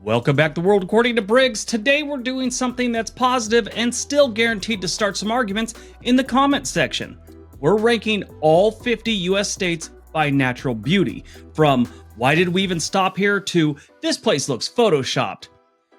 Welcome back to World According to Briggs. Today we're doing something that's positive and still guaranteed to start some arguments in the comment section. We're ranking all 50 US states by natural beauty, from why did we even stop here to this place looks photoshopped.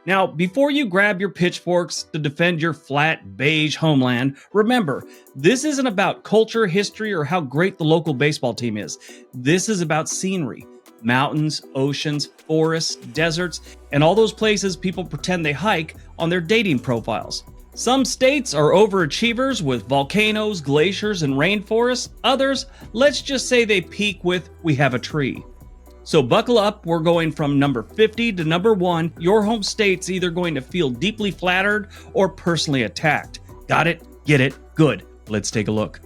Now, before you grab your pitchforks to defend your flat, beige homeland, remember, this isn't about culture, history, or how great the local baseball team is. This is about scenery. Mountains, oceans, forests, deserts, and all those places people pretend they hike on their dating profiles. Some states are overachievers with volcanoes, glaciers, and rainforests. Others, let's just say they peak with "we have a tree." So buckle up, we're going from number 50 to number 1. Your home state's either going to feel deeply flattered or personally attacked. Got it? Get it? Good. Let's take a look.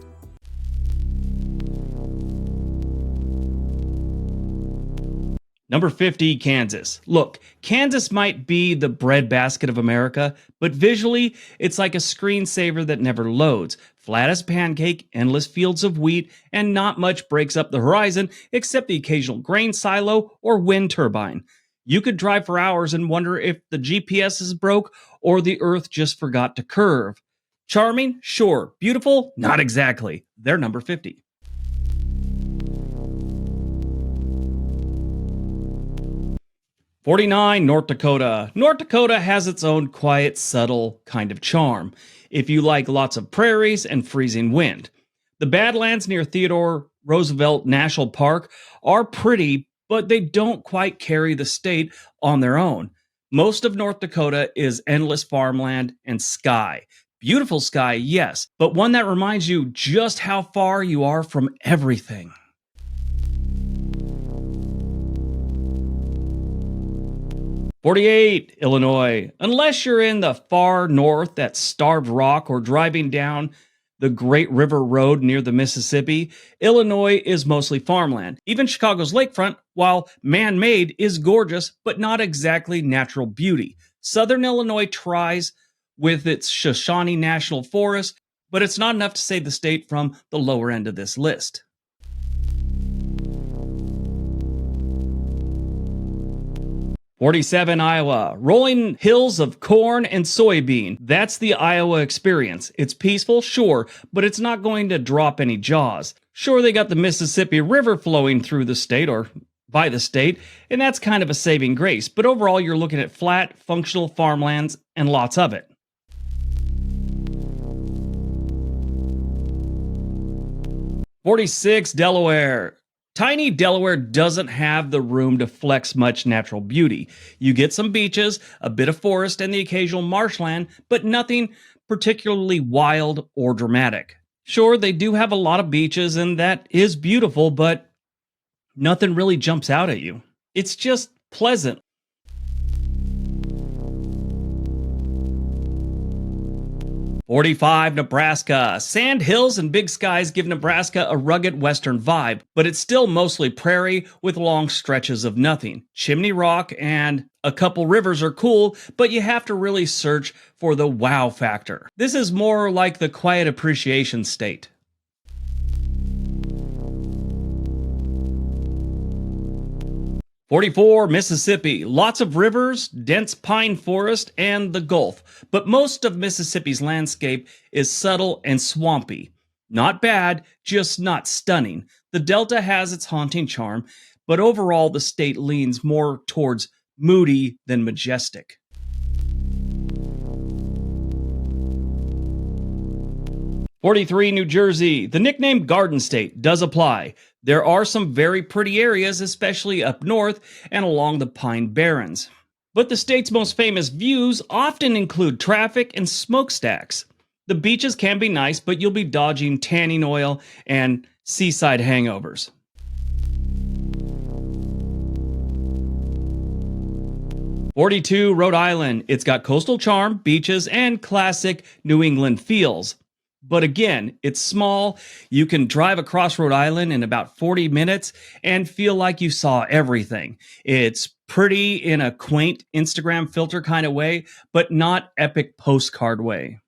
Number 50, Kansas. Look, Kansas might be the breadbasket of America, but visually, it's like a screensaver that never loads. Flat as a pancake, endless fields of wheat, and not much breaks up the horizon except the occasional grain silo or wind turbine. You could drive for hours and wonder if the GPS is broke or the earth just forgot to curve. Charming? Sure. Beautiful? Not exactly. They're number 50. '49, North Dakota. North Dakota has its own quiet, subtle kind of charm, if you like lots of prairies and freezing wind. The Badlands near Theodore Roosevelt National Park are pretty, but they don't quite carry the state on their own. Most of North Dakota is endless farmland and sky. Beautiful sky, yes, but one that reminds you just how far you are from everything. '48, Illinois. Unless you're in the far north at Starved Rock or driving down the Great River Road near the Mississippi, Illinois is mostly farmland. Even Chicago's lakefront, while man-made, is gorgeous, but not exactly natural beauty. Southern Illinois tries with its Shoshone National Forest, but it's not enough to save the state from the lower end of this list. '47, Iowa. Rolling hills of corn and soybean. That's the Iowa experience. It's peaceful, sure, but it's not going to drop any jaws. Sure, they got the Mississippi River flowing through the state or by the state, and that's kind of a saving grace, but overall you're looking at flat, functional farmlands and lots of it. '46, Delaware. Tiny Delaware doesn't have the room to flex much natural beauty. You get some beaches, a bit of forest, and the occasional marshland, but nothing particularly wild or dramatic. Sure, they do have a lot of beaches, and that is beautiful, but nothing really jumps out at you. It's just pleasant. '45, Nebraska. Sand hills and big skies give Nebraska a rugged western vibe, but it's still mostly prairie with long stretches of nothing. Chimney Rock and a couple rivers are cool, but you have to really search for the wow factor. This is more like the quiet appreciation state. '44, Mississippi. Lots of rivers, dense pine forest, and the Gulf. But most of Mississippi's landscape is subtle and swampy. Not bad, just not stunning. The Delta has its haunting charm, but overall the state leans more towards moody than majestic. '43, New Jersey. The nickname Garden State does apply. There are some very pretty areas, especially up north and along the Pine Barrens. But the state's most famous views often include traffic and smokestacks. The beaches can be nice, but you'll be dodging tanning oil and seaside hangovers. '42, Rhode Island. It's got coastal charm, beaches, and classic New England feels. But again, it's small. You can drive across Rhode Island in about 40 minutes and feel like you saw everything. It's pretty in a quaint Instagram filter kind of way, but not epic postcard way.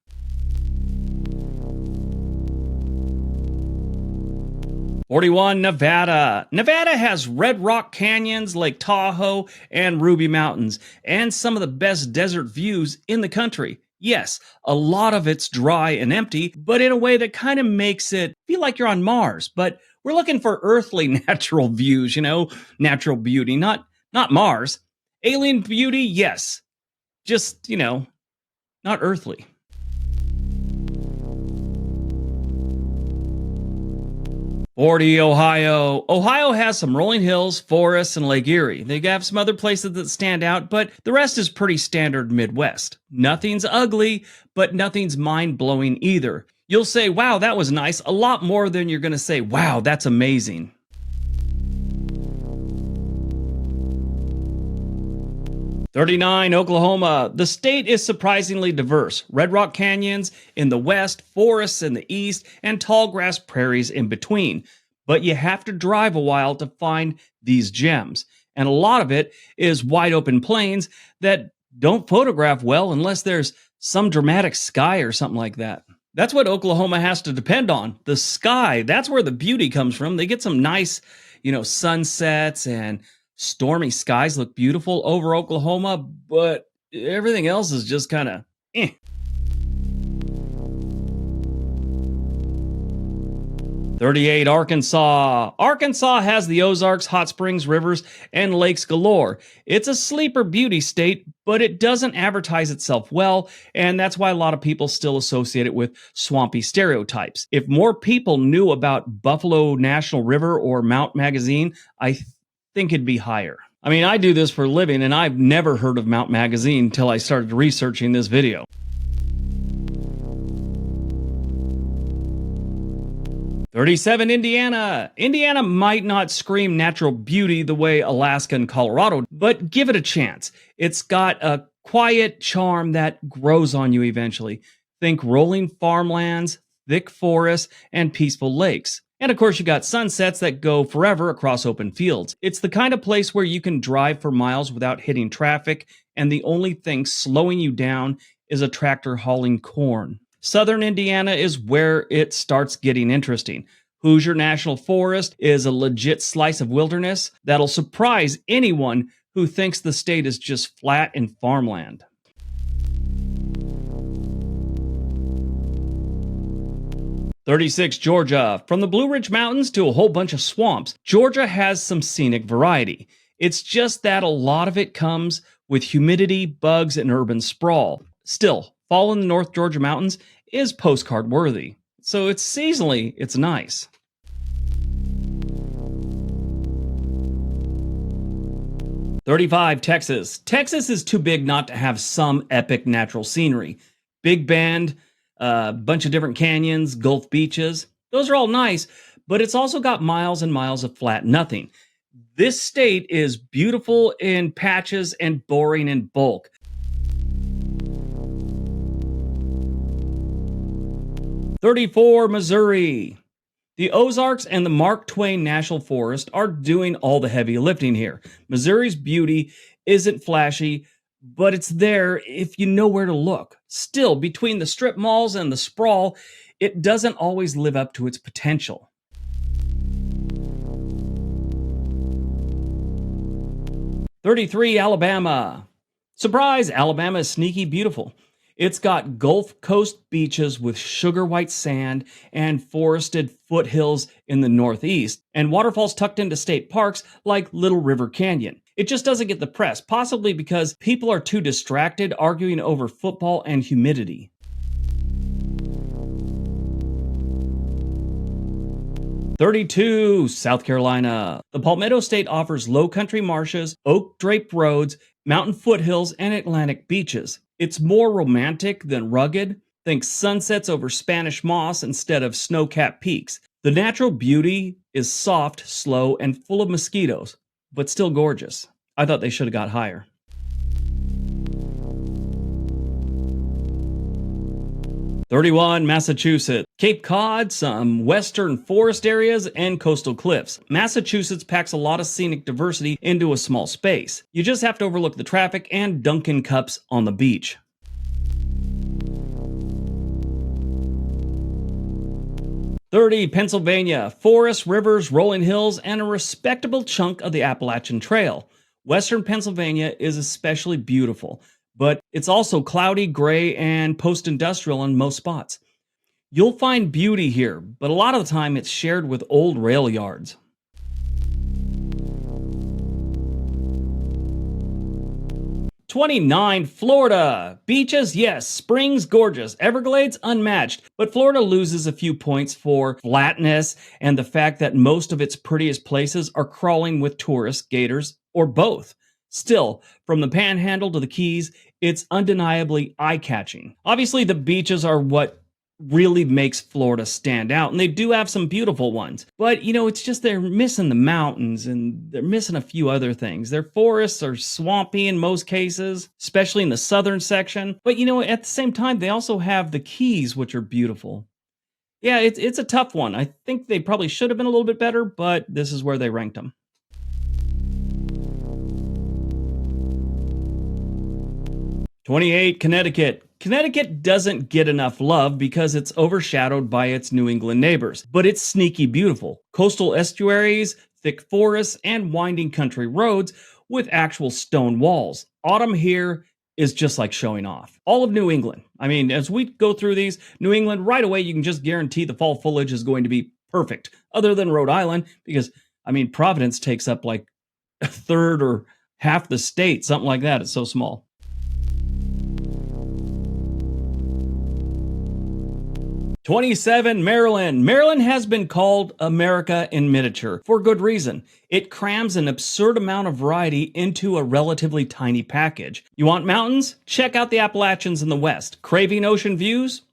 41, Nevada. Nevada has Red Rock Canyons, Lake Tahoe, and Ruby Mountains, and some of the best desert views in the country. Yes, a lot of it's dry and empty, but in a way that kind of makes it feel like you're on Mars. But we're looking for earthly natural views, natural beauty, not Mars. Alien beauty, yes. Just, not earthly. 40, Ohio. Ohio has some rolling hills, forests, and Lake Erie. They have some other places that stand out, but the rest is pretty standard Midwest. Nothing's ugly, but nothing's mind-blowing either. You'll say, wow, that was nice, a lot more than you're going to say, wow, that's amazing. 39, Oklahoma. The state is surprisingly diverse. Red Rock Canyons in the west, forests in the east, and tall grass prairies in between. But you have to drive a while to find these gems. And a lot of it is wide open plains that don't photograph well unless there's some dramatic sky or something like that. That's what Oklahoma has to depend on. The sky, that's where the beauty comes from. They get some nice, sunsets, and stormy skies look beautiful over Oklahoma, but everything else is just kind of eh. 38, Arkansas. Arkansas has the Ozarks, hot springs, rivers, and lakes galore. It's a sleeper beauty state, but it doesn't advertise itself well, and that's why a lot of people still associate it with swampy stereotypes. If more people knew about Buffalo National River or Mount Magazine, I think it'd be higher. I mean, I do this for a living, and I've never heard of Mount Magazine until I started researching this video. 37, Indiana. Indiana might not scream natural beauty the way Alaska and Colorado, but give it a chance. It's got a quiet charm that grows on you eventually. Think rolling farmlands, thick forests, and peaceful lakes. And of course, you got sunsets that go forever across open fields. It's the kind of place where you can drive for miles without hitting traffic, and the only thing slowing you down is a tractor hauling corn. Southern Indiana is where it starts getting interesting. Hoosier National Forest is a legit slice of wilderness that'll surprise anyone who thinks the state is just flat and farmland. 36, Georgia. From the Blue Ridge Mountains to a whole bunch of swamps, Georgia has some scenic variety. It's just that a lot of it comes with humidity, bugs, and urban sprawl. Still, fall in the North Georgia mountains is postcard worthy. So it's seasonally, it's nice. 35, Texas. Texas is too big not to have some epic natural scenery. Big Bend, a bunch of different canyons, Gulf beaches. Those are all nice, but it's also got miles and miles of flat nothing. This state is beautiful in patches and boring in bulk. 34, Missouri. The Ozarks and the Mark Twain National Forest are doing all the heavy lifting here. Missouri's beauty isn't flashy, but it's there if you know where to look. Still, between the strip malls and the sprawl, it doesn't always live up to its potential. 33, Alabama. Surprise, Alabama is sneaky beautiful. It's got Gulf Coast beaches with sugar white sand and forested foothills in the northeast, and waterfalls tucked into state parks like Little River Canyon. It just doesn't get the press, possibly because people are too distracted arguing over football and humidity. 32, South Carolina. The Palmetto State offers low country marshes, oak-draped roads, mountain foothills, and Atlantic beaches. It's more romantic than rugged. Think sunsets over Spanish moss instead of snow-capped peaks. The natural beauty is soft, slow, and full of mosquitoes, but still gorgeous. I thought they should have got higher. 31, Massachusetts. Cape Cod, some western forest areas, and coastal cliffs. Massachusetts packs a lot of scenic diversity into a small space. You just have to overlook the traffic and Dunkin' cups on the beach. 30, Pennsylvania. Forests, rivers, rolling hills, and a respectable chunk of the Appalachian Trail. Western Pennsylvania is especially beautiful, but it's also cloudy, gray, and post industrial in most spots. You'll find beauty here, but a lot of the time it's shared with old rail yards. 29, Florida. Beaches, yes. Springs, gorgeous. Everglades, unmatched. But Florida loses a few points for flatness and the fact that most of its prettiest places are crawling with tourists, gators, or both. Still, from the Panhandle to the Keys, it's undeniably eye-catching. Obviously, the beaches are what really makes Florida stand out, and they do have some beautiful ones. But, it's just they're missing the mountains and they're missing a few other things. Their forests are swampy in most cases, especially in the southern section. But, at the same time, they also have the Keys, which are beautiful. Yeah, it's a tough one. I think they probably should have been a little bit better, but this is where they ranked them. 28, Connecticut. Connecticut doesn't get enough love because it's overshadowed by its New England neighbors, but it's sneaky beautiful. Coastal estuaries, thick forests, and winding country roads with actual stone walls. Autumn here is just like showing off. All of New England. I mean, as we go through these, New England, right away, you can just guarantee the fall foliage is going to be perfect, other than Rhode Island, because, Providence takes up like a third or half the state, something like that. It's so small. 27, Maryland. Maryland has been called America in miniature for good reason. It crams an absurd amount of variety into a relatively tiny package. You want mountains? Check out the Appalachians in the west. Craving ocean views?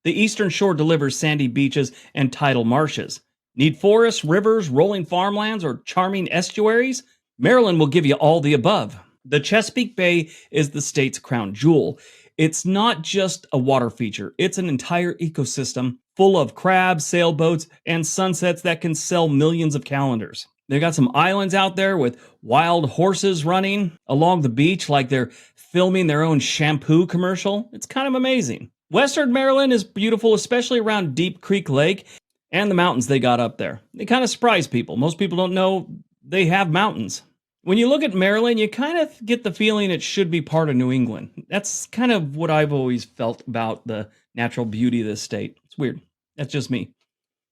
The eastern shore delivers sandy beaches and tidal marshes. Need forests, rivers, rolling farmlands, or charming estuaries? Maryland will give you all the above. The Chesapeake Bay is the state's crown jewel. It's not just a water feature, it's an entire ecosystem full of crabs, sailboats, and sunsets that can sell millions of calendars. They've got some islands out there with wild horses running along the beach like they're filming their own shampoo commercial. It's kind of amazing. Western Maryland is beautiful, especially around Deep Creek Lake and the mountains they got up there. They kind of surprise people. Most people don't know they have mountains. When you look at Maryland, you kind of get the feeling it should be part of New England. That's kind of what I've always felt about the natural beauty of this state. It's weird. That's just me.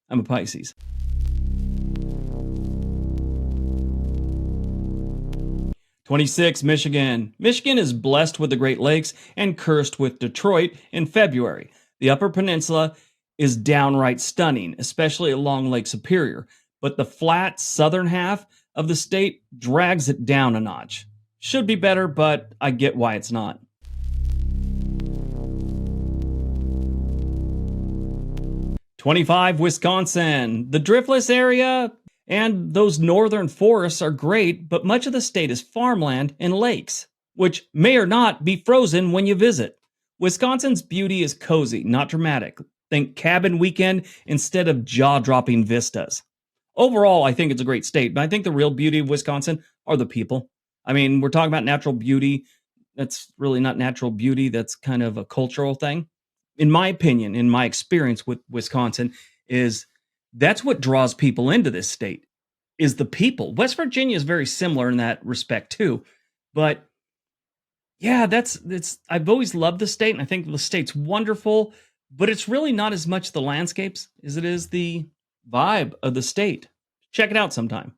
I'm a Pisces. 26, Michigan. Michigan is blessed with the Great Lakes and cursed with Detroit in February. The Upper Peninsula is downright stunning, especially along Lake Superior. But the flat southern half of the state drags it down a notch. Should be better, but I get why it's not. 25, Wisconsin. The driftless area and those northern forests are great, but much of the state is farmland and lakes, which may or not be frozen when you visit. Wisconsin's beauty is cozy, not dramatic. Think cabin weekend instead of jaw-dropping vistas. Overall, I think it's a great state, but I think the real beauty of Wisconsin are the people. We're talking about natural beauty. That's really not natural beauty. That's kind of a cultural thing. In my opinion, in my experience with Wisconsin, that's what draws people into this state, is the people. West Virginia is very similar in that respect too. But yeah, I've always loved the state, and I think the state's wonderful, but it's really not as much the landscapes as it is the vibe of the state. Check it out sometime.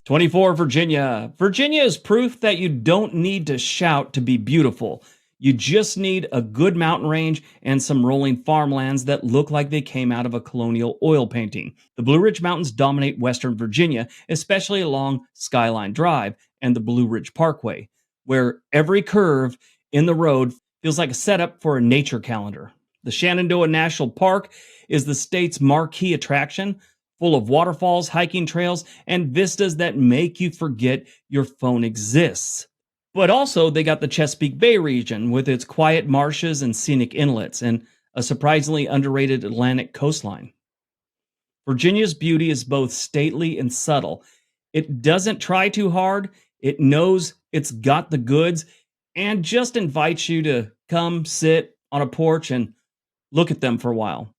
24, Virginia. Virginia is proof that you don't need to shout to be beautiful. You just need a good mountain range and some rolling farmlands that look like they came out of a colonial oil painting. The Blue Ridge Mountains dominate western Virginia, especially along Skyline Drive and the Blue Ridge Parkway, where every curve in the road feels like a setup for a nature calendar. The Shenandoah National Park is the state's marquee attraction, full of waterfalls, hiking trails, and vistas that make you forget your phone exists. But also, they got the Chesapeake Bay region with its quiet marshes and scenic inlets, and a surprisingly underrated Atlantic coastline. Virginia's beauty is both stately and subtle. It doesn't try too hard, it knows it's got the goods, and just invites you to come sit on a porch and look at them for a while.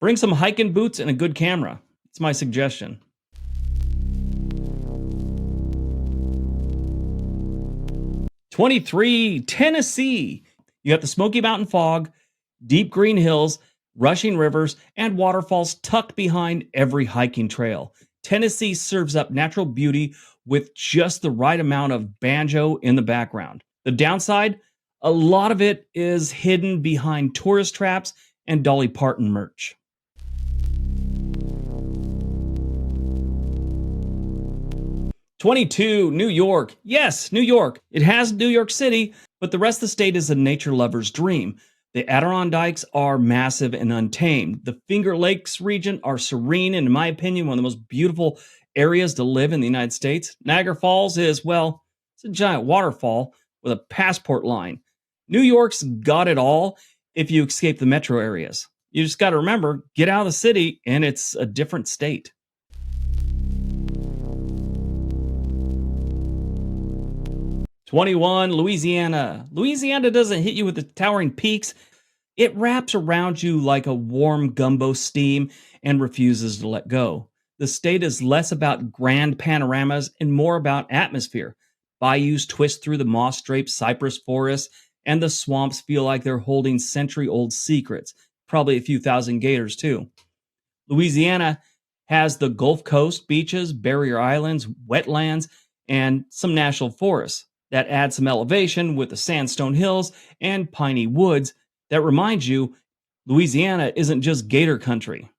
Bring some hiking boots and a good camera. It's my suggestion. 23, Tennessee. You got the Smoky Mountain fog, deep green hills, rushing rivers, and waterfalls tucked behind every hiking trail. Tennessee serves up natural beauty with just the right amount of banjo in the background. The downside, a lot of it is hidden behind tourist traps and Dolly Parton merch. 22, New York. Yes, New York. It has New York City, but the rest of the state is a nature lover's dream. The Adirondacks are massive and untamed. The Finger Lakes region are serene and, in my opinion, one of the most beautiful areas to live in the United States. Niagara Falls is, well, it's a giant waterfall with a passport line. New York's got it all if you escape the metro areas. You just got to remember, get out of the city and it's a different state. 21, Louisiana. Louisiana doesn't hit you with the towering peaks. It wraps around you like a warm gumbo steam and refuses to let go. The state is less about grand panoramas and more about atmosphere. Bayous twist through the moss-draped cypress forests, and the swamps feel like they're holding century-old secrets. Probably a few thousand gators, too. Louisiana has the Gulf Coast beaches, barrier islands, wetlands, and some national forests that add some elevation with the sandstone hills and piney woods that remind you Louisiana isn't just gator country.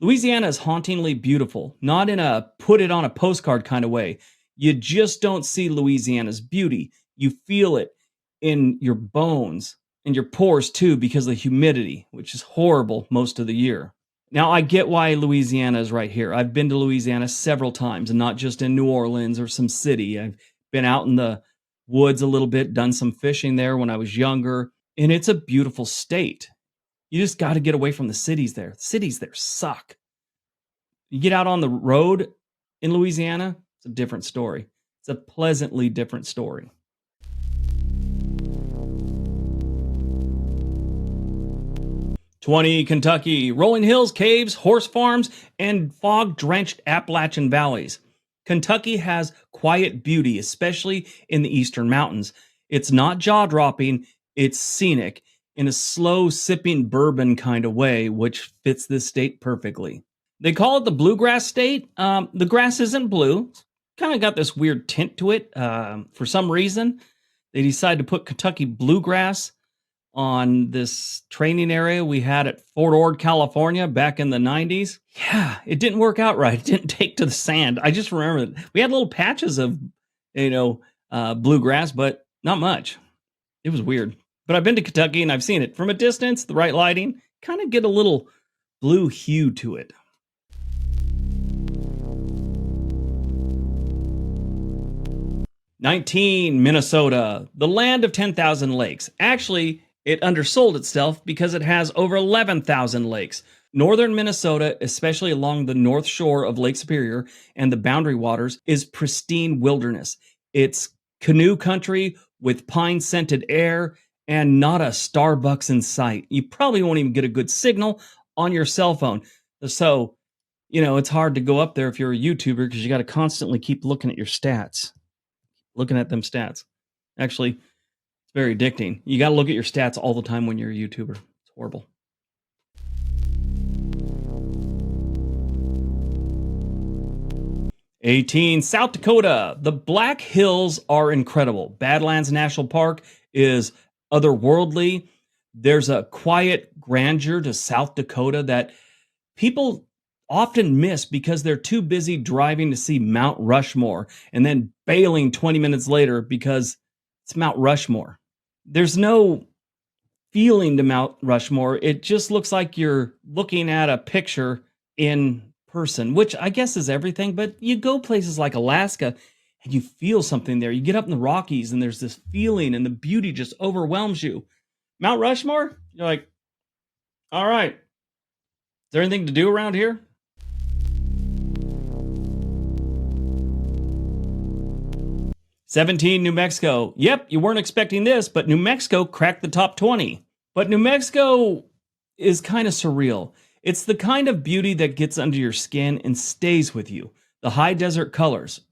Louisiana is hauntingly beautiful, not in a put it on a postcard kind of way. You just don't see Louisiana's beauty. You feel it in your bones and your pores too because of the humidity, which is horrible most of the year. Now, I get why Louisiana is right here. I've been to Louisiana several times, and not just in New Orleans or some city. I've been out in the woods a little bit, done some fishing there when I was younger, and it's a beautiful state. You just got to get away from the cities there. The cities there suck. You get out on the road in Louisiana, it's a different story. It's a pleasantly different story. 20, Kentucky. Rolling hills, caves, horse farms, and fog-drenched Appalachian valleys. Kentucky has quiet beauty, especially in the eastern mountains. It's not jaw-dropping, it's scenic, in a slow sipping bourbon kind of way, which fits this state perfectly. They call it the bluegrass state. The grass isn't blue. It's kind of got this weird tint to it. For some reason, they decided to put Kentucky bluegrass on this training area we had at Fort Ord, California back in the 90s. Yeah, it didn't work out right. It didn't take to the sand. I just remember that we had little patches of, bluegrass, but not much. It was weird. But I've been to Kentucky and I've seen it. From a distance, the right lighting, kind of get a little blue hue to it. 19, Minnesota, the land of 10,000 lakes. Actually, it undersold itself because it has over 11,000 lakes. Northern Minnesota, especially along the north shore of Lake Superior and the boundary waters, is pristine wilderness. It's canoe country with pine-scented air and not a Starbucks in sight. You probably won't even get a good signal on your cell phone. So, it's hard to go up there if you're a YouTuber because you got to constantly keep looking at your stats. Looking at them stats. Actually, it's very addicting. You got to look at your stats all the time when you're a YouTuber. It's horrible. 18, South Dakota. The Black Hills are incredible. Badlands National Park is otherworldly. There's a quiet grandeur to South Dakota that people often miss because they're too busy driving to see Mount Rushmore and then bailing 20 minutes later because it's Mount Rushmore. There's no feeling to Mount Rushmore. It just looks like you're looking at a picture in person, which I guess is everything, but you go places like Alaska and you feel something there. You get up in the Rockies and there's this feeling and the beauty just overwhelms you. Mount Rushmore, you're like, all right, is there anything to do around here? 17, New Mexico. Yep, you weren't expecting this, but New Mexico cracked the top 20. But New Mexico is kind of surreal. It's the kind of beauty that gets under your skin and stays with you. The high desert colors,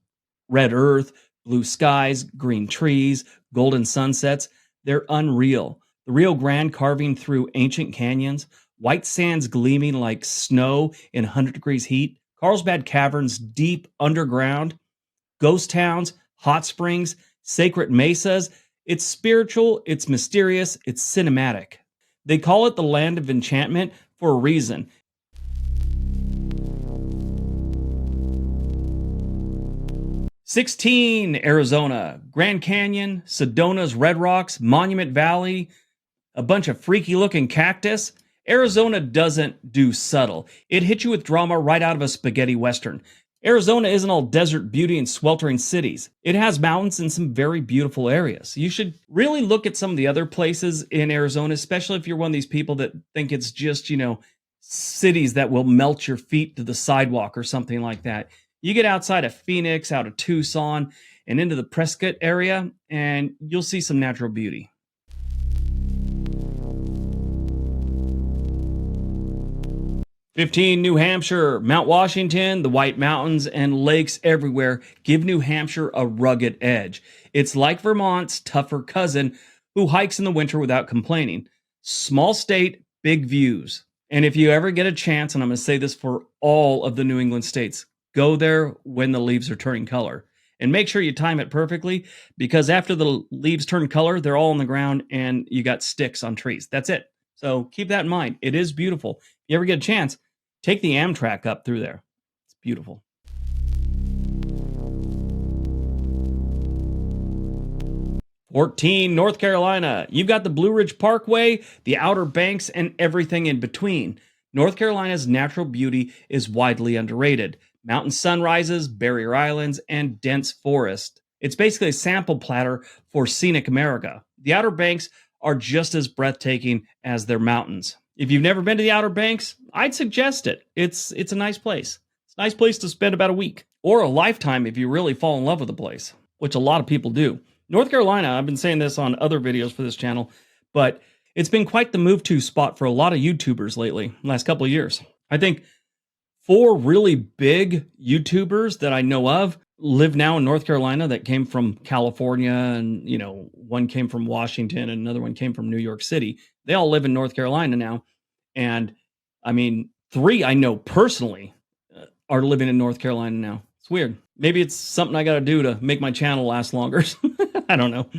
red earth, blue skies, green trees, golden sunsets, they're unreal. The Rio Grande carving through ancient canyons, white sands gleaming like snow in 100 degrees heat, Carlsbad Caverns deep underground, ghost towns, hot springs, sacred mesas. It's spiritual, it's mysterious, it's cinematic. They call it the land of enchantment for a reason. "16, Arizona. Grand Canyon, Sedona's Red Rocks, Monument Valley, a bunch of freaky looking cactus. Arizona doesn't do subtle. It hits you with drama right out of a spaghetti western. Arizona isn't all desert beauty and sweltering cities. It has mountains and some very beautiful areas. You should really look at some of the other places in Arizona, especially if you're one of these people that think it's just, cities that will melt your feet to the sidewalk or something like that. You get outside of Phoenix, out of Tucson, and into the Prescott area, and you'll see some natural beauty. 15, New Hampshire. Mount Washington, the White Mountains, and lakes everywhere give New Hampshire a rugged edge. It's like Vermont's tougher cousin who hikes in the winter without complaining. Small state, big views. And if you ever get a chance, and I'm going to say this for all of the New England states, go there when the leaves are turning color. And make sure you time it perfectly, because after the leaves turn color, they're all on the ground and you got sticks on trees. That's it. So keep that in mind. It is beautiful. If you ever get a chance, take the Amtrak up through there. It's beautiful. 14, North Carolina. You've got the Blue Ridge Parkway, the Outer Banks, and everything in between. North Carolina's natural beauty is widely underrated. Mountain sunrises, barrier islands, and dense forest. It's basically a sample platter for scenic America. The Outer Banks are just as breathtaking as their mountains. If you've never been to the Outer Banks, I'd suggest it. It's a nice place. It's a nice place to spend about a week or a lifetime if you really fall in love with the place, which a lot of people do. North Carolina, I've been saying this on other videos for this channel, but it's been quite the move-to spot for a lot of YouTubers lately, last couple of years. I think 4 really big YouTubers that I know of live now in North Carolina that came from California, and one came from Washington and another one came from New York City. They all live in North Carolina now. And 3 I know personally are living in North Carolina now. It's weird. Maybe it's something I got to do to make my channel last longer. I don't know.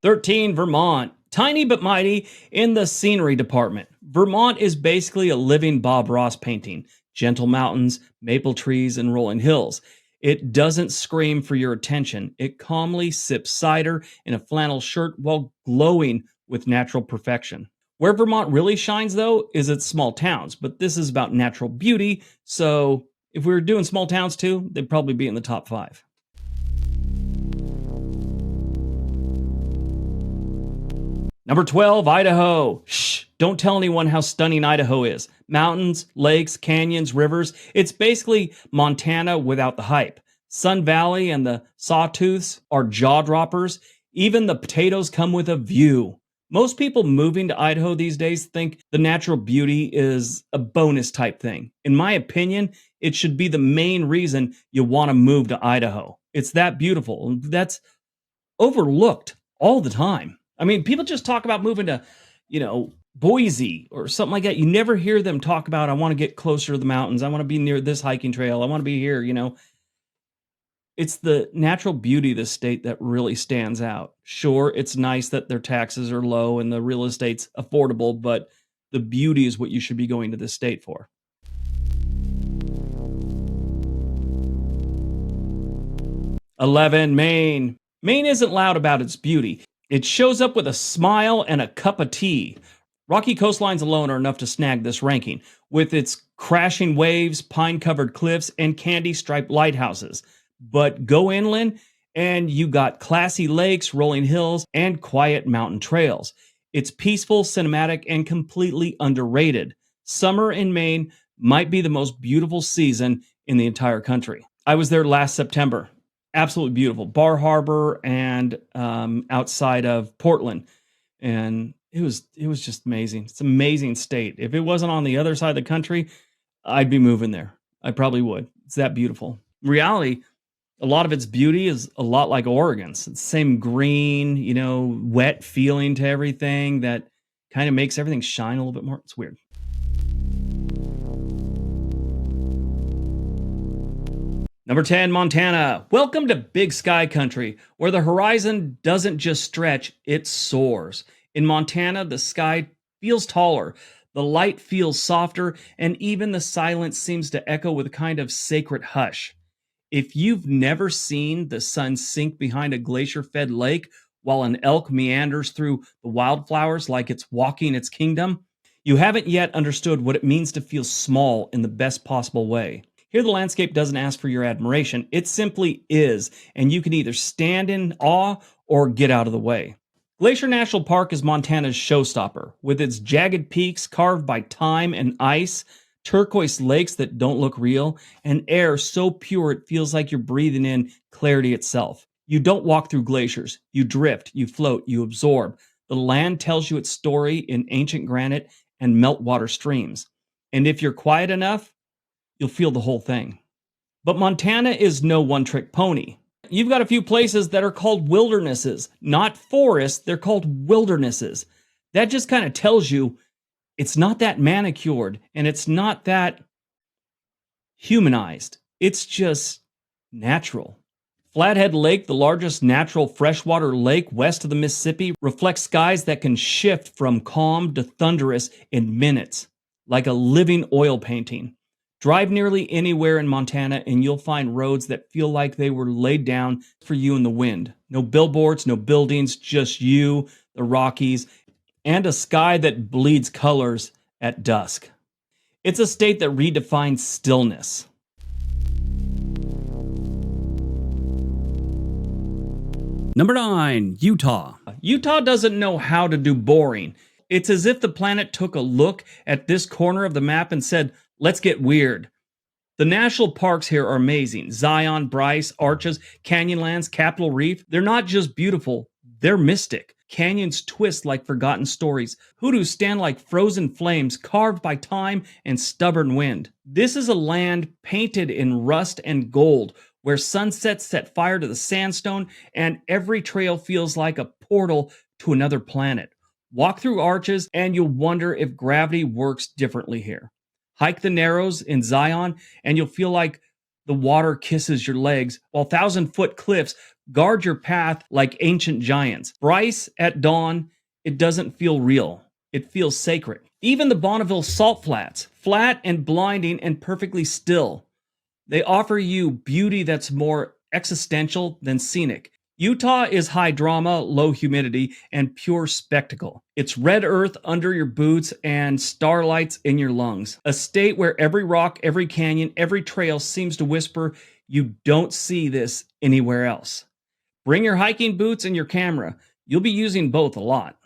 13, Vermont. Tiny but mighty in the scenery department. Vermont is basically a living Bob Ross painting. Gentle mountains, maple trees, and rolling hills. It doesn't scream for your attention. It calmly sips cider in a flannel shirt while glowing with natural perfection. Where Vermont really shines, though, is its small towns. But this is about natural beauty, so if we were doing small towns too, they'd probably be in the top 5. Number 12, Idaho. Shh, don't tell anyone how stunning Idaho is. Mountains, lakes, canyons, rivers. It's basically Montana without the hype. Sun Valley and the sawtooths are jaw droppers. Even the potatoes come with a view. Most people moving to Idaho these days think the natural beauty is a bonus type thing. In my opinion, it should be the main reason you want to move to Idaho. It's that beautiful. That's overlooked all the time. People just talk about moving to, Boise or something like that. You never hear them talk about, I want to get closer to the mountains. I want to be near this hiking trail. I want to be here, It's the natural beauty of the state that really stands out. Sure, it's nice that their taxes are low and the real estate's affordable, but the beauty is what you should be going to this state for. 11, Maine. Maine isn't loud about its beauty. It shows up with a smile and a cup of tea. Rocky coastlines alone are enough to snag this ranking, with its crashing waves, pine-covered cliffs, and candy-striped lighthouses. But go inland, and you got classy lakes, rolling hills, and quiet mountain trails. It's peaceful, cinematic, and completely underrated. Summer in Maine might be the most beautiful season in the entire country. I was there last September. Absolutely beautiful. Bar Harbor and outside of Portland. And it was just amazing. It's an amazing state. If it wasn't on the other side of the country, I'd be moving there. I probably would. It's that beautiful. In reality, a lot of its beauty is a lot like Oregon's. It's the same green, wet feeling to everything that kind of makes everything shine a little bit more. It's weird. Number 10, Montana. Welcome to Big Sky Country, where the horizon doesn't just stretch, it soars. In Montana, the sky feels taller, the light feels softer, and even the silence seems to echo with a kind of sacred hush. If you've never seen the sun sink behind a glacier-fed lake while an elk meanders through the wildflowers like it's walking its kingdom, you haven't yet understood what it means to feel small in the best possible way. Here, the landscape doesn't ask for your admiration. It simply is, and you can either stand in awe or get out of the way. Glacier National Park is Montana's showstopper, with its jagged peaks carved by time and ice, turquoise lakes that don't look real, and air so pure it feels like you're breathing in clarity itself. You don't walk through glaciers. You drift, you float, you absorb. The land tells you its story in ancient granite and meltwater streams. And if you're quiet enough, you'll feel the whole thing. But Montana is no one-trick pony. You've got a few places that are called wildernesses, not forests, they're called wildernesses. That just kind of tells you it's not that manicured and it's not that humanized. It's just natural. Flathead Lake, the largest natural freshwater lake west of the Mississippi, reflects skies that can shift from calm to thunderous in minutes, like a living oil painting. Drive nearly anywhere in Montana and you'll find roads that feel like they were laid down for you in the wind. No billboards, no buildings, just you, the Rockies, and a sky that bleeds colors at dusk. It's a state that redefines stillness. Number 9, Utah. Utah doesn't know how to do boring. It's as if the planet took a look at this corner of the map and said, let's get weird. The national parks here are amazing. Zion, Bryce, Arches, Canyonlands, Capitol Reef. They're not just beautiful, they're mystic. Canyons twist like forgotten stories. Hoodoos stand like frozen flames carved by time and stubborn wind. This is a land painted in rust and gold, where sunsets set fire to the sandstone and every trail feels like a portal to another planet. Walk through Arches and you'll wonder if gravity works differently here. Hike the Narrows in Zion and you'll feel like the water kisses your legs, while 1,000-foot cliffs guard your path like ancient giants. Bryce at dawn, it doesn't feel real. It feels sacred. Even the Bonneville Salt Flats, flat and blinding and perfectly still. They offer you beauty that's more existential than scenic. Utah is high drama, low humidity, and pure spectacle. It's red earth under your boots and starlights in your lungs. A state where every rock, every canyon, every trail seems to whisper, you don't see this anywhere else. Bring your hiking boots and your camera. You'll be using both a lot.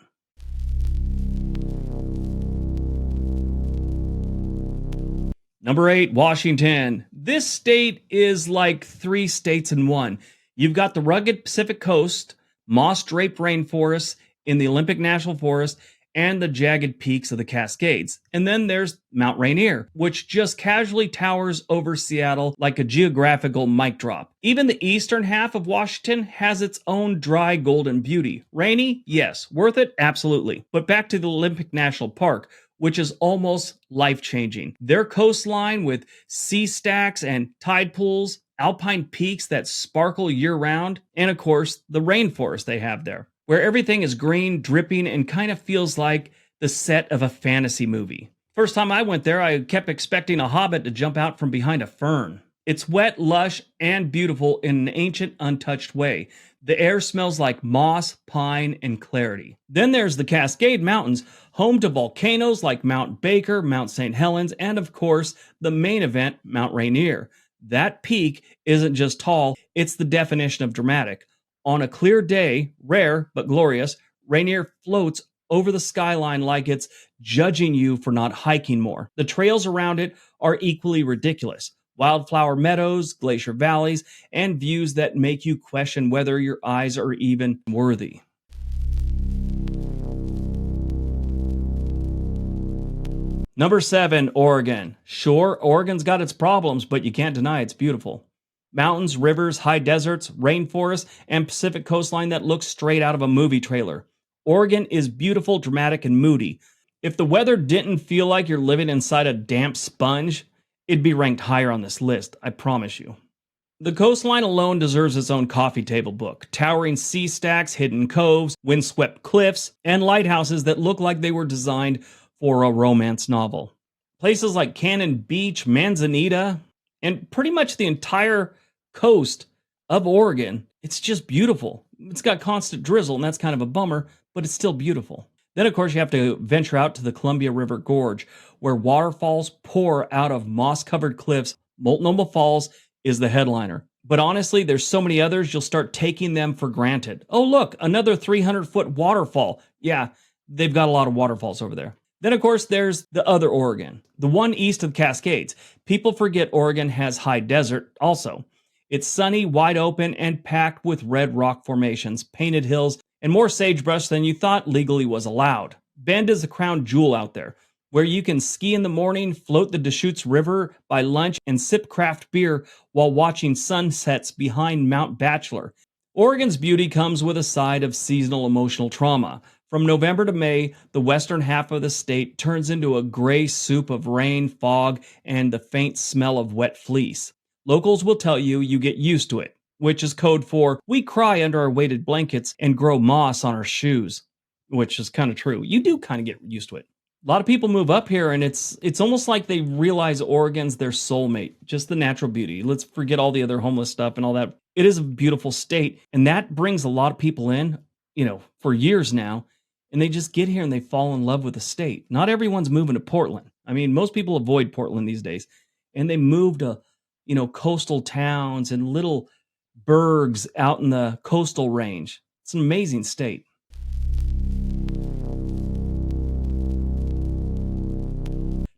Number 8, Washington. This state is like 3 states in one. You've got the rugged Pacific coast, moss-draped rainforests in the Olympic National Forest, and the jagged peaks of the Cascades. And then there's Mount Rainier, which just casually towers over Seattle like a geographical mic drop. Even the eastern half of Washington has its own dry golden beauty. Rainy? Yes. Worth it? Absolutely. But back to the Olympic National Park, which is almost life-changing. Their coastline with sea stacks and tide pools, alpine peaks that sparkle year-round, and of course, the rainforest they have there, where everything is green, dripping, and kind of feels like the set of a fantasy movie. First time I went there, I kept expecting a hobbit to jump out from behind a fern. It's wet, lush, and beautiful in an ancient, untouched way. The air smells like moss, pine, and clarity. Then there's the Cascade Mountains, home to volcanoes like Mount Baker, Mount St. Helens, and of course, the main event, Mount Rainier. That peak isn't just tall, it's the definition of dramatic. On a clear day, rare but glorious, Rainier floats over the skyline like it's judging you for not hiking more. The trails around it are equally ridiculous. Wildflower meadows, glacier valleys, and views that make you question whether your eyes are even worthy. Number 7, Oregon. Sure, Oregon's got its problems, but you can't deny it's beautiful. Mountains, rivers, high deserts, rainforests, and Pacific coastline that looks straight out of a movie trailer. Oregon is beautiful, dramatic, and moody. If the weather didn't feel like you're living inside a damp sponge, it'd be ranked higher on this list, I promise you. The coastline alone deserves its own coffee table book. Towering sea stacks, hidden coves, windswept cliffs, and lighthouses that look like they were designed for a romance novel. Places like Cannon Beach, Manzanita, and pretty much the entire coast of Oregon, it's just beautiful. It's got constant drizzle, and that's kind of a bummer, but it's still beautiful. Then, of course, you have to venture out to the Columbia River Gorge, where waterfalls pour out of moss-covered cliffs. Multnomah Falls is the headliner. But honestly, there's so many others, you'll start taking them for granted. Oh, look, another 300-foot waterfall. Yeah, they've got a lot of waterfalls over there. Then, of course, there's the other Oregon, the one east of the Cascades. People forget Oregon has high desert also. It's sunny, wide open, and packed with red rock formations, painted hills, and more sagebrush than you thought legally was allowed. Bend is the crown jewel out there, where you can ski in the morning, float the Deschutes River by lunch, and sip craft beer while watching sunsets behind Mount Bachelor. Oregon's beauty comes with a side of seasonal emotional trauma. From November to May, the western half of the state turns into a gray soup of rain, fog, and the faint smell of wet fleece. Locals will tell you you get used to it, which is code for we cry under our weighted blankets and grow moss on our shoes, which is kind of true. You do kind of get used to it. A lot of people move up here, and it's almost like they realize Oregon's their soulmate, just the natural beauty. Let's forget all the other homeless stuff and all that. It is a beautiful state, and that brings a lot of people in, for years now, and they just get here and they fall in love with the state. Not everyone's moving to Portland. I mean, most people avoid Portland these days, and they move to, coastal towns and little burgs out in the coastal range. It's an amazing state.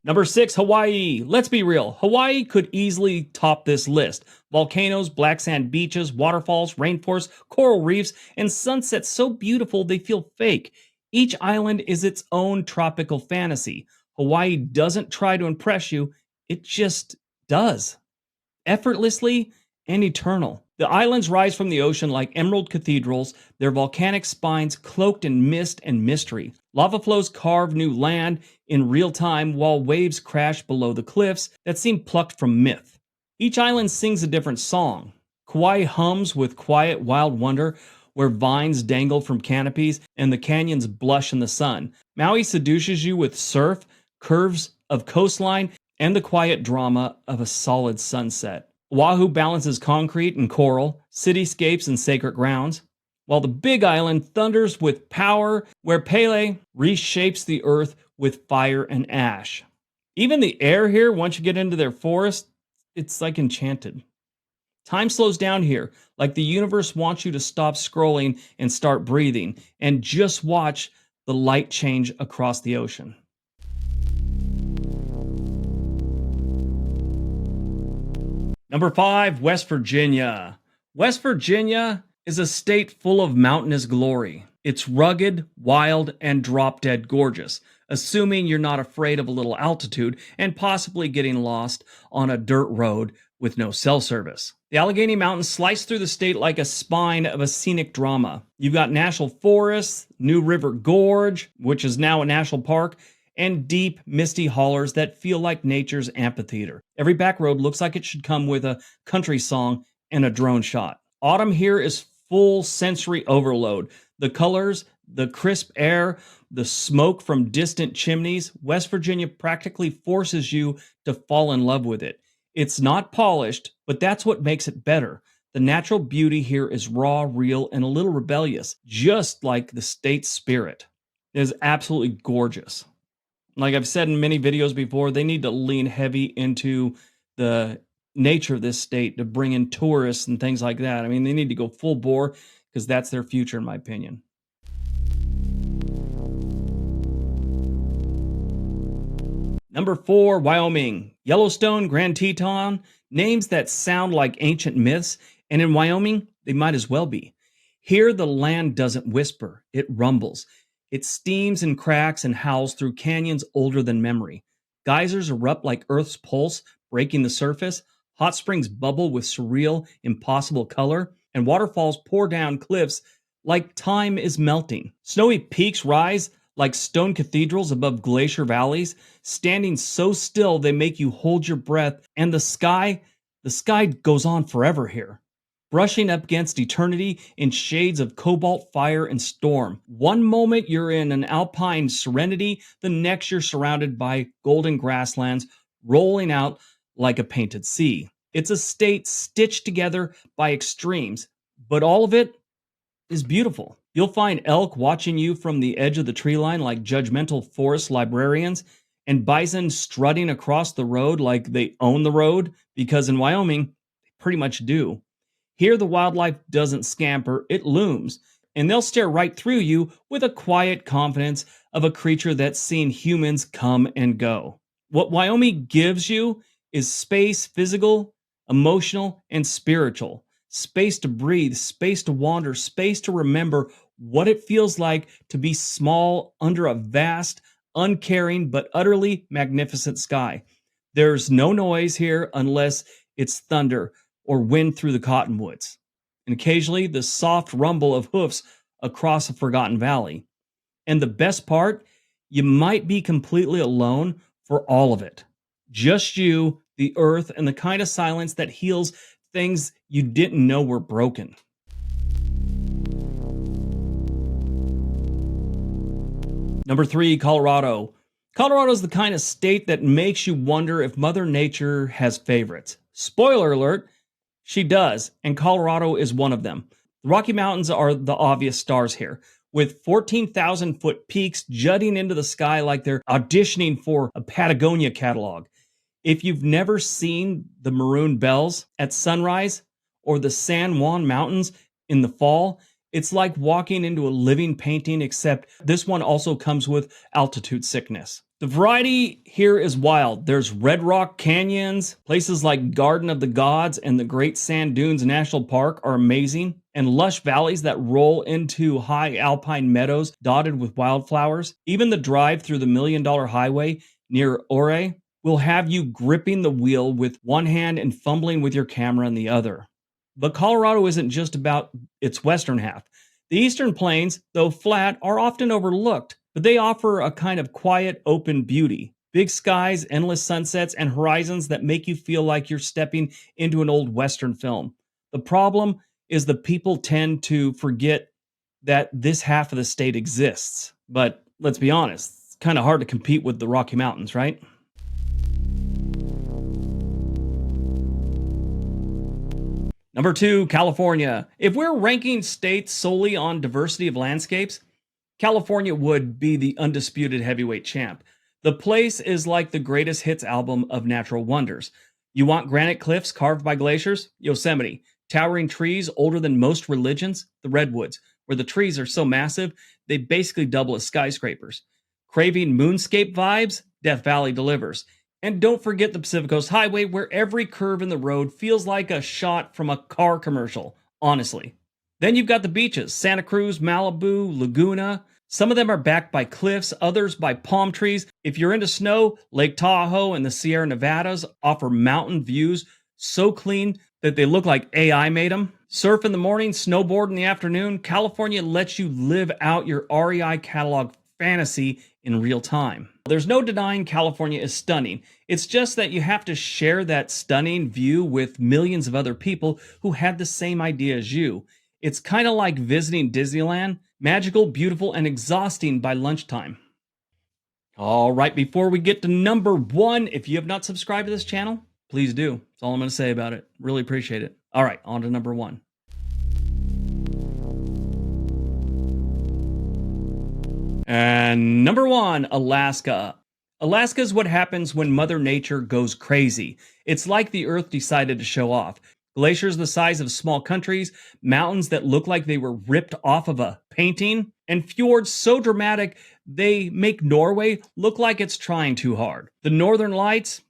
Number 6, Hawaii. Let's be real. Hawaii could easily top this list. Volcanoes, black sand beaches, waterfalls, rainforests, coral reefs, and sunsets so beautiful they feel fake. Each island is its own tropical fantasy. Hawaii doesn't try to impress you, it just does. Effortlessly and eternal. The islands rise from the ocean like emerald cathedrals, their volcanic spines cloaked in mist and mystery. Lava flows carve new land in real time while waves crash below the cliffs that seem plucked from myth. Each island sings a different song. Kauai hums with quiet, wild wonder, where vines dangle from canopies and the canyons blush in the sun. Maui seduces you with surf, curves of coastline, and the quiet drama of a solid sunset. Oahu balances concrete and coral, cityscapes and sacred grounds, while the Big Island thunders with power, where Pele reshapes the earth with fire and ash. Even the air here, once you get into their forest, it's like enchanted. Time slows down here, like the universe wants you to stop scrolling and start breathing, and just watch the light change across the ocean. Number 5, West Virginia. West Virginia is a state full of mountainous glory. It's rugged, wild, and drop-dead gorgeous, assuming you're not afraid of a little altitude and possibly getting lost on a dirt road with no cell service. The Allegheny Mountains slice through the state like a spine of a scenic drama. You've got national forests, New River Gorge, which is now a national park, and deep, misty hollers that feel like nature's amphitheater. Every back road looks like it should come with a country song and a drone shot. Autumn here is full sensory overload. The colors, the crisp air, the smoke from distant chimneys. West Virginia practically forces you to fall in love with it. It's not polished, but that's what makes it better. The natural beauty here is raw, real, and a little rebellious, just like the state's spirit. It is absolutely gorgeous. Like I've said in many videos before, they need to lean heavy into the nature of this state to bring in tourists and things like that. I mean, they need to go full bore because that's their future, in my opinion. Number 4, Wyoming. Yellowstone, Grand Teton, names that sound like ancient myths, and in Wyoming, they might as well be. Here, the land doesn't whisper, it rumbles. It steams and cracks and howls through canyons older than memory. Geysers erupt like Earth's pulse, breaking the surface. Hot springs bubble with surreal, impossible color, and waterfalls pour down cliffs like time is melting. Snowy peaks rise like stone cathedrals above glacier valleys, standing so still they make you hold your breath, and the sky goes on forever here, brushing up against eternity in shades of cobalt, fire, and storm. One moment you're in an alpine serenity, the next you're surrounded by golden grasslands rolling out like a painted sea. It's a state stitched together by extremes, but all of it is beautiful. You'll find elk watching you from the edge of the tree line like judgmental forest librarians, and bison strutting across the road like they own the road, because in Wyoming, they pretty much do. Here, the wildlife doesn't scamper, it looms, and they'll stare right through you with a quiet confidence of a creature that's seen humans come and go. What Wyoming gives you is space, physical, emotional, and spiritual. Space to breathe, space to wander, space to remember what it feels like to be small under a vast, uncaring, but utterly magnificent sky. There's no noise here unless it's thunder or wind through the cottonwoods, and occasionally the soft rumble of hoofs across a forgotten valley. And the best part, you might be completely alone for all of it. Just you, the earth, and the kind of silence that heals things you didn't know were broken. Number 3, Colorado. Colorado is the kind of state that makes you wonder if Mother Nature has favorites. Spoiler alert, she does, and Colorado is one of them. The Rocky Mountains are the obvious stars here, with 14,000-foot peaks jutting into the sky like they're auditioning for a Patagonia catalog. If you've never seen the Maroon Bells at sunrise or the San Juan Mountains in the fall, it's like walking into a living painting, except this one also comes with altitude sickness. The variety here is wild. There's Red Rock Canyons, places like Garden of the Gods and the Great Sand Dunes National Park are amazing, and lush valleys that roll into high alpine meadows dotted with wildflowers. Even the drive through the $1 Million Highway near Ore will have you gripping the wheel with one hand and fumbling with your camera in the other. But Colorado isn't just about its western half. The eastern plains, though flat, are often overlooked, but they offer a kind of quiet, open beauty. Big skies, endless sunsets, and horizons that make you feel like you're stepping into an old western film. The problem is the people tend to forget that this half of the state exists. But let's be honest, it's kind of hard to compete with the Rocky Mountains, right? Number 2, California. If we're ranking states solely on diversity of landscapes, California would be the undisputed heavyweight champ. The place is like the greatest hits album of natural wonders. You want granite cliffs carved by glaciers? Yosemite. Towering trees older than most religions? The Redwoods, where the trees are so massive, they basically double as skyscrapers. Craving moonscape vibes? Death Valley delivers. And don't forget the Pacific Coast Highway, where every curve in the road feels like a shot from a car commercial, honestly. Then you've got the beaches, Santa Cruz, Malibu, Laguna. Some of them are backed by cliffs, others by palm trees. If you're into snow, Lake Tahoe and the Sierra Nevadas offer mountain views so clean that they look like AI made them. Surf in the morning, snowboard in the afternoon. California lets you live out your REI catalog fantasy in real time. There's no denying California is stunning. It's just that you have to share that stunning view with millions of other people who had the same idea as you. It's kind of like visiting Disneyland, magical, beautiful, and exhausting by lunchtime. All right, before we get to number 1, if you have not subscribed to this channel, please do. That's all I'm going to say about it. Really appreciate it. All right, on to number 1. And number 1, Alaska. Alaska is what happens when Mother Nature goes crazy. It's like the Earth decided to show off. Glaciers the size of small countries, mountains that look like they were ripped off of a painting, and fjords so dramatic they make Norway look like it's trying too hard. The northern lights,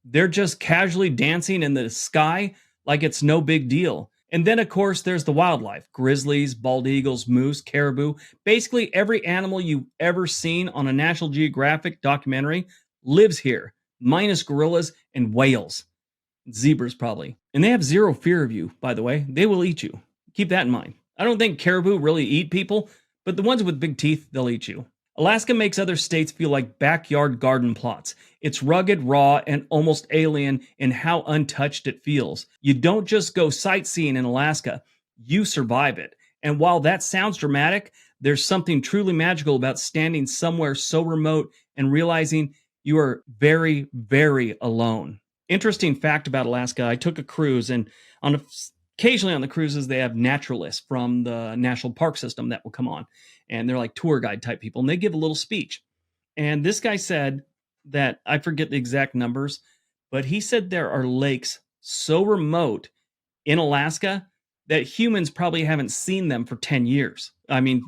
they're just casually dancing in the sky like it's no big deal. And then, of course, there's the wildlife: grizzlies, bald eagles, moose, caribou. Basically, every animal you've ever seen on a National Geographic documentary lives here, minus gorillas and whales. Zebras, probably. And they have zero fear of you, by the way. They will eat you. Keep that in mind. I don't think caribou really eat people, but the ones with big teeth, they'll eat you. Alaska makes other states feel like backyard garden plots. It's rugged, raw, and almost alien in how untouched it feels. You don't just go sightseeing in Alaska, you survive it. And while that sounds dramatic, there's something truly magical about standing somewhere so remote and realizing you are very, very alone. Interesting fact about Alaska: I took a cruise, and occasionally on the cruises they have naturalists from the national park system that will come on, and they're like tour guide type people, and they give a little speech. And this guy said that, I forget the exact numbers, but he said there are lakes so remote in Alaska that humans probably haven't seen them for 10 years. I mean,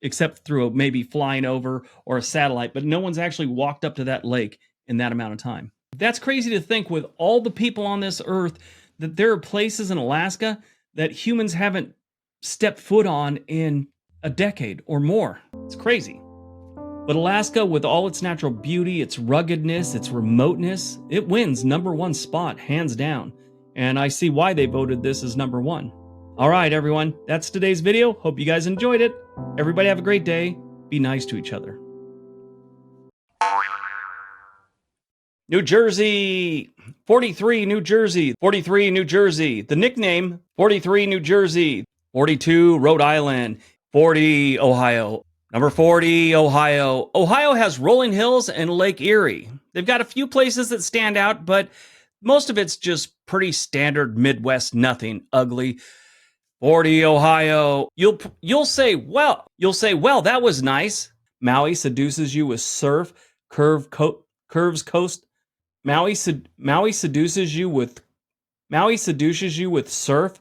except through maybe flying over or a satellite, but no one's actually walked up to that lake in that amount of time. That's crazy to think, with all the people on this earth, that there are places in Alaska that humans haven't stepped foot on in a decade or more. It's crazy. But Alaska, with all its natural beauty, its ruggedness, its remoteness, it wins #1 spot, hands down. And I see why they voted this as #1. All right, everyone, that's today's video. Hope you guys enjoyed it. Everybody have a great day. Be nice to each other. New Jersey, 43, New Jersey, 43, New Jersey. The nickname, 43, New Jersey, 42, Rhode Island, 40, Ohio. Number 40, Ohio. Ohio has rolling hills and Lake Erie. They've got a few places that stand out, but most of it's just pretty standard Midwest, nothing ugly. 40, Ohio. You'll say, well, that was nice. Maui seduces you with surf, curves coast. Maui seduces you with surf,